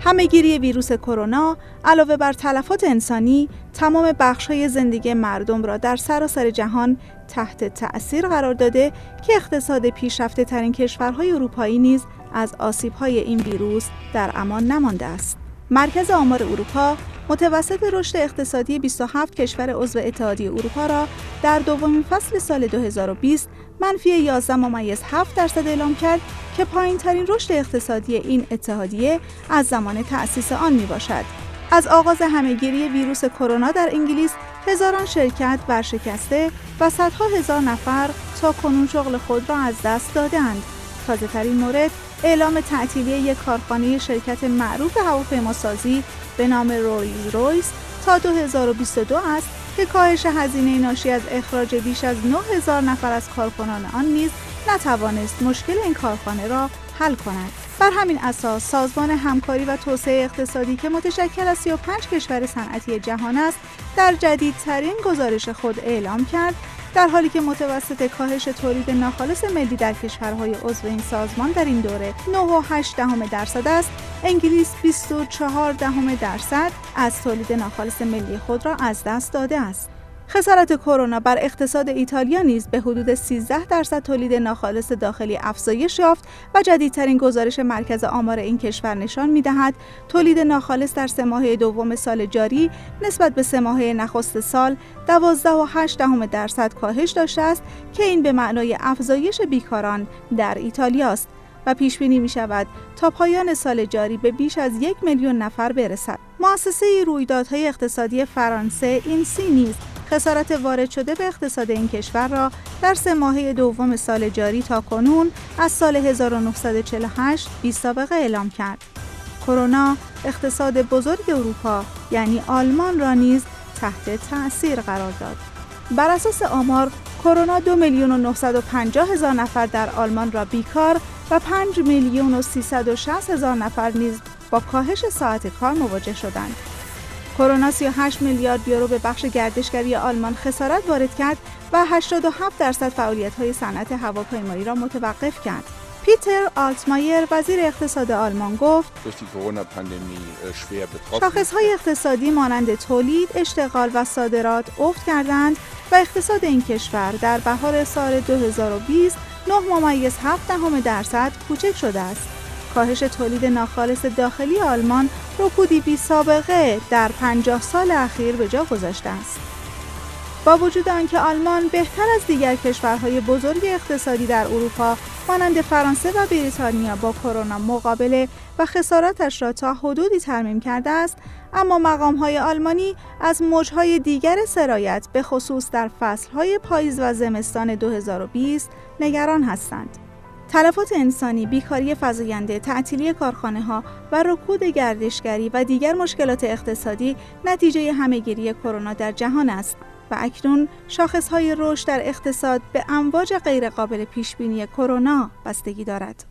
همه‌گیری ویروس کرونا علاوه بر تلفات انسانی، تمام بخش‌های زندگی مردم را در سراسر جهان تحت تأثیر قرار داده که اقتصاد پیشرفته‌ترین کشورهای اروپایی نیز از آسیب‌های این ویروس در امان نمانده است. مرکز آمار اروپا متوسط رشد اقتصادی 27 کشور عضو اتحادیه اروپا را در دومین فصل سال 2020 منفی 11.7% اعلام کرد که پایین‌ترین رشد اقتصادی این اتحادیه از زمان تأسیس آن میباشد. از آغاز همه‌گیری ویروس کرونا در انگلیس، هزاران شرکت ورشکسته و صدها هزار نفر تاکنون شغل خود را از دست دادند. تازه‌ترین مورد اعلام تعطیلی یک کارخانه شرکت معروف هواپیماسازی به نام رویز رویس تا 2022 است که کاهش هزینه ناشی از اخراج بیش از 9000 نفر از کارکنان آن نیز نتوانست مشکل این کارخانه را حل کند. بر همین اساس سازمان همکاری و توسعه اقتصادی که متشکل از 35 کشور صنعتی جهان است، در جدیدترین گزارش خود اعلام کرد در حالی که متوسط کاهش تولید ناخالص ملی در کشورهای عضو این سازمان در این دوره 9.8% است، انگلیس 24% از تولید ناخالص ملی خود را از دست داده است. خسارت کرونا بر اقتصاد ایتالیا نیز به حدود 13% تولید ناخالص داخلی افزایش یافت و جدیدترین گزارش مرکز آمار این کشور نشان می‌دهد تولید ناخالص در 3 ماهه دوم سال جاری نسبت به 3 ماهه نخست سال 12.8% کاهش داشته است که این به معنای افزایش بیکاران در ایتالیا است و پیش بینی می شود تا پایان سال جاری به بیش از 1 میلیون نفر برسد. مؤسسه رویدادهای اقتصادی فرانسه اینسی نیز خسارت وارد شده به اقتصاد این کشور را در 3 ماهه دوم سال جاری تا کنون از سال 1948 بی سابقه اعلام کرد. کرونا اقتصاد بزرگ اروپا یعنی آلمان را نیز تحت تأثیر قرار داد. بر اساس آمار، کرونا 2,950,000 نفر در آلمان را بیکار و 5,360,000 نفر نیز با کاهش ساعت کار مواجه شدند. کرونا 38 میلیارد یورو به بخش گردشگری آلمان خسارت وارد کرد و 87% فعالیت‌های صنعت هواپیمایی را متوقف کرد. پیتر آلتمایر وزیر اقتصاد آلمان گفت: شاخص‌های اقتصادی مانند تولید، اشتغال و صادرات افت کردند و اقتصاد این کشور در بهار سال 2020 9.7% کوچک شده است. کاهش تولید ناخالص داخلی آلمان رکودی بی سابقه در 50 سال اخیر به جا گذاشته است. با وجود آنکه آلمان بهتر از دیگر کشورهای بزرگ اقتصادی در اروپا مانند فرانسه و بریتانیا با کرونا مقابله و خساراتش را تا حدودی ترمیم کرده است، اما مقام‌های آلمانی از موج‌های دیگر سرایت به خصوص در فصل‌های پاییز و زمستان 2020 نگران هستند. تلفات انسانی، بیکاری فزاینده، تعطیلی کارخانه‌ها و رکود گردشگری و دیگر مشکلات اقتصادی نتیجه همه‌گیری کرونا در جهان است و اکنون شاخص‌های رشد در اقتصاد به امواج غیرقابل پیش‌بینی کرونا بستگی دارد.